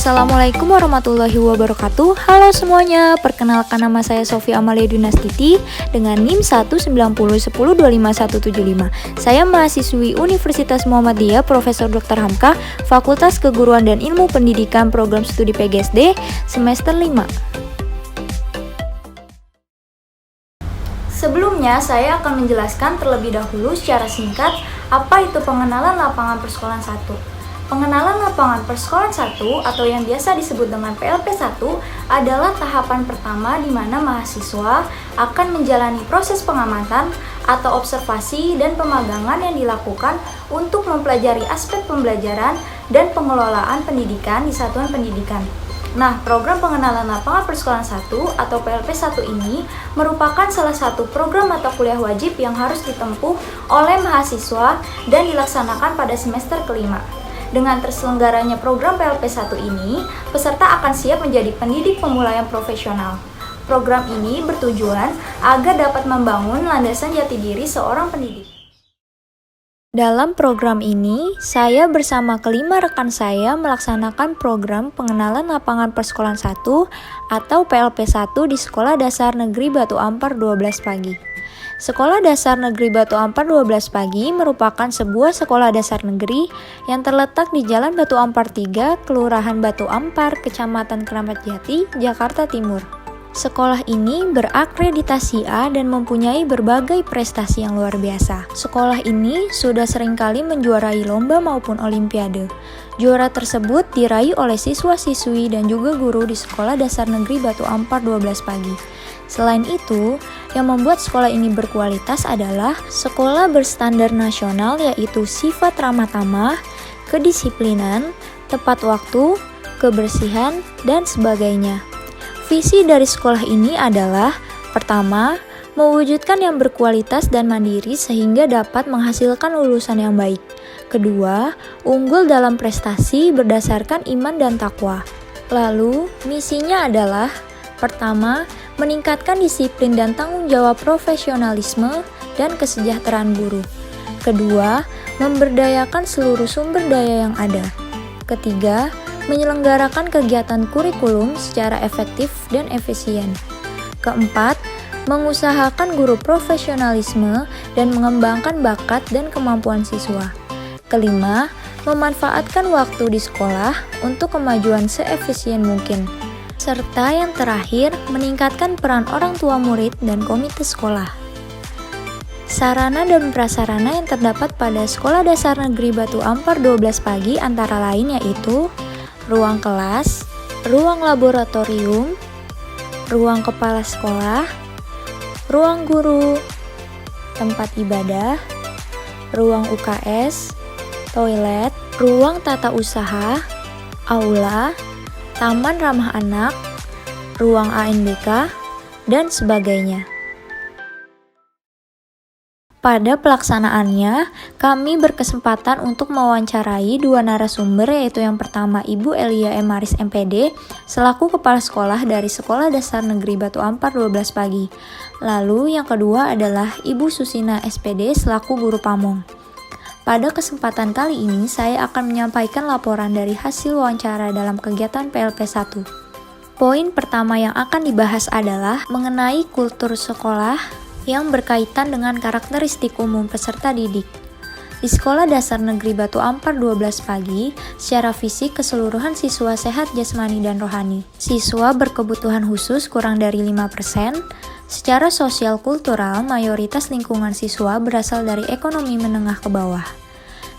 Assalamualaikum warahmatullahi wabarakatuh. Halo semuanya, perkenalkan nama saya Sofia Amalia Dunastiti dengan NIM 19010125175. Saya mahasiswi Universitas Muhammadiyah Profesor Dr. Hamka, Fakultas Keguruan dan Ilmu Pendidikan Program Studi PGSD semester 5. Sebelumnya, saya akan menjelaskan terlebih dahulu secara singkat apa itu pengenalan lapangan persekolahan 1. Pengenalan lapangan persekolahan 1 atau yang biasa disebut dengan PLP 1 adalah tahapan pertama di mana mahasiswa akan menjalani proses pengamatan atau observasi dan pemagangan yang dilakukan untuk mempelajari aspek pembelajaran dan pengelolaan pendidikan di satuan pendidikan. Nah, program pengenalan lapangan persekolahan 1 atau PLP 1 ini merupakan salah satu program mata kuliah wajib yang harus ditempuh oleh mahasiswa dan dilaksanakan pada semester kelima. Dengan terselenggaranya program PLP 1 ini, peserta akan siap menjadi pendidik pemula yang profesional. Program ini bertujuan agar dapat membangun landasan jati diri seorang pendidik. Dalam program ini, saya bersama kelima rekan saya melaksanakan program pengenalan lapangan persekolahan 1 atau PLP 1 di Sekolah Dasar Negeri Batu Ampar 12 Pagi. Sekolah Dasar Negeri Batu Ampar 12 Pagi merupakan sebuah sekolah dasar negeri yang terletak di Jalan Batu Ampar 3, Kelurahan Batu Ampar, Kecamatan Keramat Jati, Jakarta Timur. Sekolah ini berakreditasi A dan mempunyai berbagai prestasi yang luar biasa. Sekolah ini sudah seringkali menjuarai lomba maupun olimpiade. Juara tersebut diraih oleh siswa-siswi dan juga guru di Sekolah Dasar Negeri Batu Ampar 12 Pagi. Selain itu, yang membuat sekolah ini berkualitas adalah sekolah berstandar nasional, yaitu sifat ramah tamah, kedisiplinan, tepat waktu, kebersihan, dan sebagainya. Visi dari sekolah ini adalah: pertama, mewujudkan yang berkualitas dan mandiri sehingga dapat menghasilkan lulusan yang baik. Kedua, unggul dalam prestasi berdasarkan iman dan takwa. Lalu, misinya adalah: pertama, meningkatkan disiplin dan tanggung jawab profesionalisme dan kesejahteraan guru. Kedua, memberdayakan seluruh sumber daya yang ada. Ketiga, menyelenggarakan kegiatan kurikulum secara efektif dan efisien. Keempat, mengusahakan guru profesionalisme dan mengembangkan bakat dan kemampuan siswa. Kelima, memanfaatkan waktu di sekolah untuk kemajuan seefisien mungkin. Serta yang terakhir, meningkatkan peran orang tua murid dan komite sekolah. Sarana dan prasarana yang terdapat pada Sekolah Dasar Negeri Batu Ampar 12 Pagi antara lain yaitu ruang kelas, ruang laboratorium, ruang kepala sekolah, ruang guru, tempat ibadah, ruang UKS, toilet, ruang tata usaha, aula, taman ramah anak, ruang ANBK, dan sebagainya. Pada pelaksanaannya, kami berkesempatan untuk mewawancarai dua narasumber, yaitu yang pertama Ibu Elia Emaris MPD, selaku Kepala Sekolah dari Sekolah Dasar Negeri Batu Ampar 12 Pagi. Lalu yang kedua adalah Ibu Susina SPD, selaku Guru Pamong. Pada kesempatan kali ini, saya akan menyampaikan laporan dari hasil wawancara dalam kegiatan PLP 1. Poin pertama yang akan dibahas adalah mengenai kultur sekolah yang berkaitan dengan karakteristik umum peserta didik. Di Sekolah Dasar Negeri Batu Ampar 12 Pagi, secara fisik keseluruhan siswa sehat jasmani dan rohani. Siswa berkebutuhan khusus kurang dari 5%. Secara sosial kultural, mayoritas lingkungan siswa berasal dari ekonomi menengah ke bawah.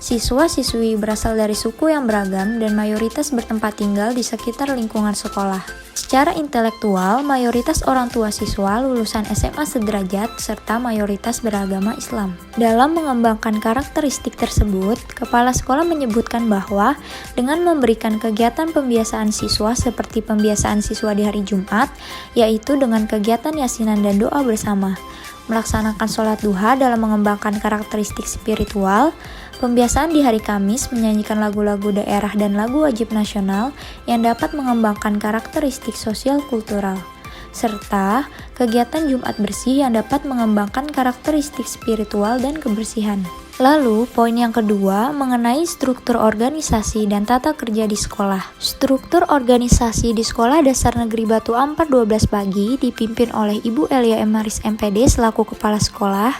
Siswa-siswi berasal dari suku yang beragam dan mayoritas bertempat tinggal di sekitar lingkungan sekolah. Secara intelektual, mayoritas orang tua siswa lulusan SMA sederajat serta mayoritas beragama Islam. Dalam mengembangkan karakteristik tersebut, Kepala Sekolah menyebutkan bahwa dengan memberikan kegiatan pembiasaan siswa seperti pembiasaan siswa di hari Jumat, yaitu dengan kegiatan yasinan dan doa bersama, melaksanakan sholat duha dalam mengembangkan karakteristik spiritual, pembiasaan di hari Kamis menyanyikan lagu-lagu daerah dan lagu wajib nasional yang dapat mengembangkan karakteristik sosial kultural, serta kegiatan Jumat bersih yang dapat mengembangkan karakteristik spiritual dan kebersihan. Lalu, poin yang kedua mengenai struktur organisasi dan tata kerja di sekolah. Struktur organisasi di Sekolah Dasar Negeri Batu Ampar 12 Pagi dipimpin oleh Ibu Elia Emaris MPD selaku Kepala Sekolah,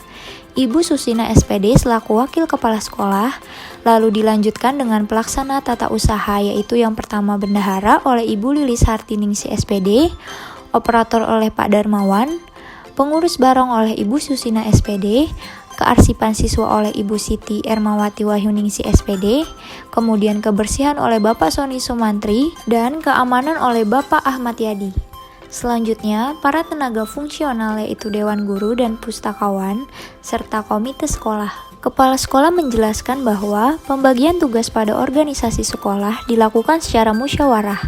Ibu Susina SPD selaku Wakil Kepala Sekolah, lalu dilanjutkan dengan pelaksana tata usaha yaitu yang pertama bendahara oleh Ibu Lilis Hartiningsi SPD, operator oleh Pak Darmawan, pengurus barong oleh Ibu Susina SPD, kearsipan siswa oleh Ibu Siti Ermawati Wahyuningsi SPD, kemudian kebersihan oleh Bapak Soni Sumantri, dan keamanan oleh Bapak Ahmad Yadi. Selanjutnya, para tenaga fungsional yaitu Dewan Guru dan Pustakawan, serta komite sekolah. Kepala sekolah menjelaskan bahwa pembagian tugas pada organisasi sekolah dilakukan secara musyawarah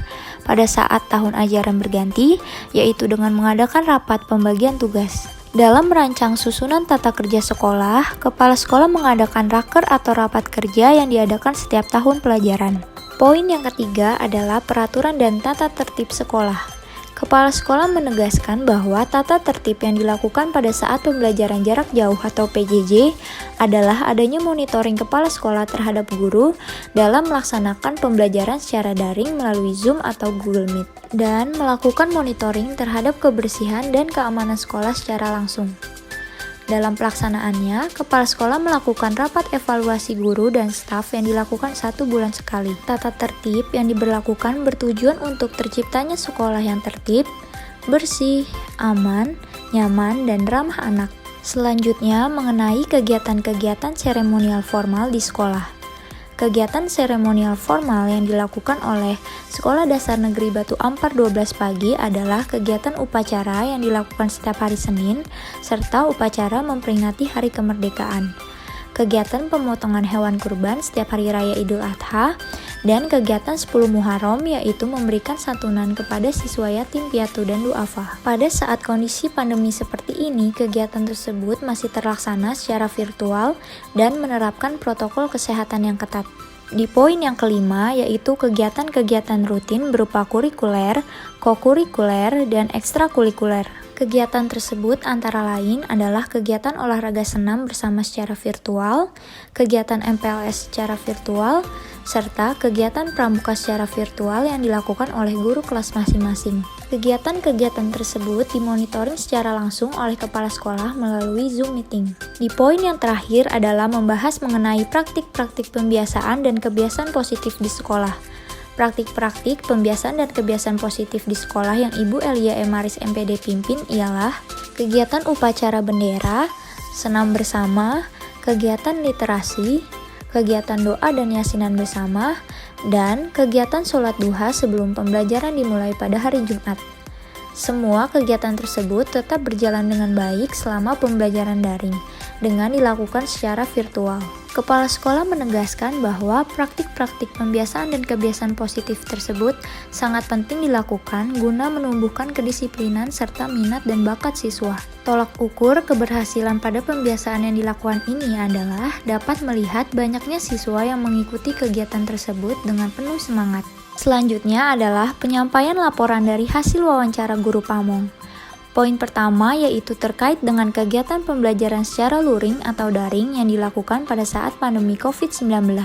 pada saat tahun ajaran berganti, yaitu dengan mengadakan rapat pembagian tugas. Dalam merancang susunan tata kerja sekolah, kepala sekolah mengadakan raker atau rapat kerja yang diadakan setiap tahun pelajaran. Poin yang ketiga adalah peraturan dan tata tertib sekolah. Kepala sekolah menegaskan bahwa tata tertib yang dilakukan pada saat pembelajaran jarak jauh atau PJJ adalah adanya monitoring kepala sekolah terhadap guru dalam melaksanakan pembelajaran secara daring melalui Zoom atau Google Meet, dan melakukan monitoring terhadap kebersihan dan keamanan sekolah secara langsung. Dalam pelaksanaannya, kepala sekolah melakukan rapat evaluasi guru dan staf yang dilakukan 1 bulan sekali. Tata tertib yang diberlakukan bertujuan untuk terciptanya sekolah yang tertib, bersih, aman, nyaman, dan ramah anak. Selanjutnya, mengenai kegiatan-kegiatan seremonial formal di sekolah. Kegiatan seremonial formal yang dilakukan oleh Sekolah Dasar Negeri Batu Ampar 12 Pagi adalah kegiatan upacara yang dilakukan setiap hari Senin, serta upacara memperingati Hari Kemerdekaan. Kegiatan pemotongan hewan kurban setiap hari raya Idul Adha, dan kegiatan 10 Muharram yaitu memberikan santunan kepada siswa yatim piatu dan duafa. Pada saat kondisi pandemi seperti ini, kegiatan tersebut masih terlaksana secara virtual dan menerapkan protokol kesehatan yang ketat. Di poin yang kelima yaitu kegiatan-kegiatan rutin berupa kurikuler, kokurikuler, dan ekstrakurikuler. Kegiatan tersebut antara lain adalah kegiatan olahraga senam bersama secara virtual, kegiatan MPLS secara virtual, serta kegiatan pramuka secara virtual yang dilakukan oleh guru kelas masing-masing. Kegiatan-kegiatan tersebut dimonitoring secara langsung oleh kepala sekolah melalui Zoom meeting. Di poin yang terakhir adalah membahas mengenai praktik-praktik pembiasaan dan kebiasaan positif di sekolah. Praktik-praktik pembiasaan dan kebiasaan positif di sekolah yang Ibu Elia Emaris MPD pimpin ialah kegiatan upacara bendera, senam bersama, kegiatan literasi, kegiatan doa dan yasinan bersama, dan kegiatan sholat duha sebelum pembelajaran dimulai pada hari Jumat. Semua kegiatan tersebut tetap berjalan dengan baik selama pembelajaran daring, dengan dilakukan secara virtual. Kepala sekolah menegaskan bahwa praktik-praktik pembiasaan dan kebiasaan positif tersebut sangat penting dilakukan guna menumbuhkan kedisiplinan serta minat dan bakat siswa. Tolak ukur keberhasilan pada pembiasaan yang dilakukan ini adalah dapat melihat banyaknya siswa yang mengikuti kegiatan tersebut dengan penuh semangat. Selanjutnya adalah penyampaian laporan dari hasil wawancara guru pamong. Poin pertama yaitu terkait dengan kegiatan pembelajaran secara luring atau daring yang dilakukan pada saat pandemi COVID-19.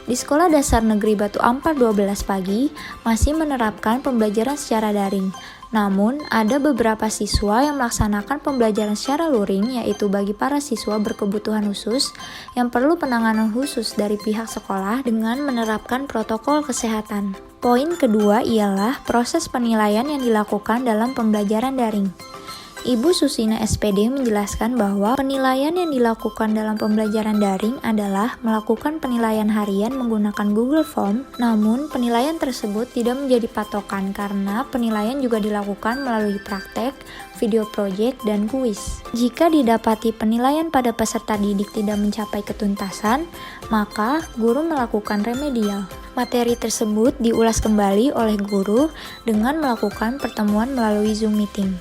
Di Sekolah Dasar Negeri Batu Ampar 12 Pagi masih menerapkan pembelajaran secara daring. Namun, ada beberapa siswa yang melaksanakan pembelajaran secara luring, yaitu bagi para siswa berkebutuhan khusus yang perlu penanganan khusus dari pihak sekolah dengan menerapkan protokol kesehatan. Poin kedua ialah proses penilaian yang dilakukan dalam pembelajaran daring. Ibu Susina SPD menjelaskan bahwa penilaian yang dilakukan dalam pembelajaran daring adalah melakukan penilaian harian menggunakan Google Form, namun penilaian tersebut tidak menjadi patokan karena penilaian juga dilakukan melalui praktek, video project, dan kuis. Jika didapati penilaian pada peserta didik tidak mencapai ketuntasan, maka guru melakukan remedial. Materi tersebut diulas kembali oleh guru dengan melakukan pertemuan melalui Zoom meeting.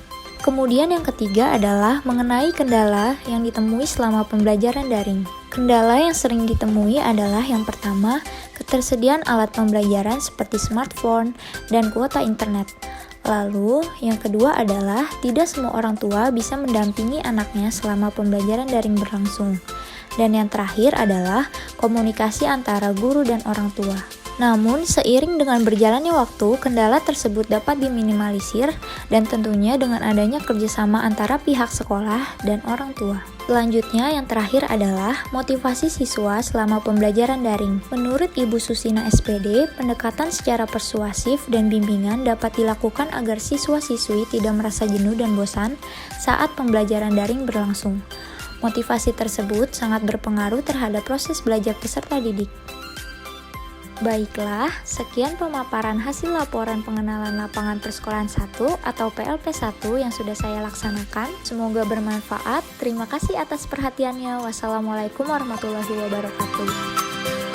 Kemudian yang ketiga adalah mengenai kendala yang ditemui selama pembelajaran daring. Kendala yang sering ditemui adalah yang pertama, ketersediaan alat pembelajaran seperti smartphone dan kuota internet. Lalu, yang kedua adalah tidak semua orang tua bisa mendampingi anaknya selama pembelajaran daring berlangsung. Dan yang terakhir adalah komunikasi antara guru dan orang tua. Namun, seiring dengan berjalannya waktu, kendala tersebut dapat diminimalisir dan tentunya dengan adanya kerjasama antara pihak sekolah dan orang tua. Selanjutnya, yang terakhir adalah motivasi siswa selama pembelajaran daring. Menurut Ibu Susina SPD, pendekatan secara persuasif dan bimbingan dapat dilakukan agar siswa-siswi tidak merasa jenuh dan bosan saat pembelajaran daring berlangsung. Motivasi tersebut sangat berpengaruh terhadap proses belajar peserta didik. Baiklah, sekian pemaparan hasil laporan pengenalan lapangan persekolahan 1 atau PLP 1 yang sudah saya laksanakan. Semoga bermanfaat. Terima kasih atas perhatiannya. Wassalamualaikum warahmatullahi wabarakatuh.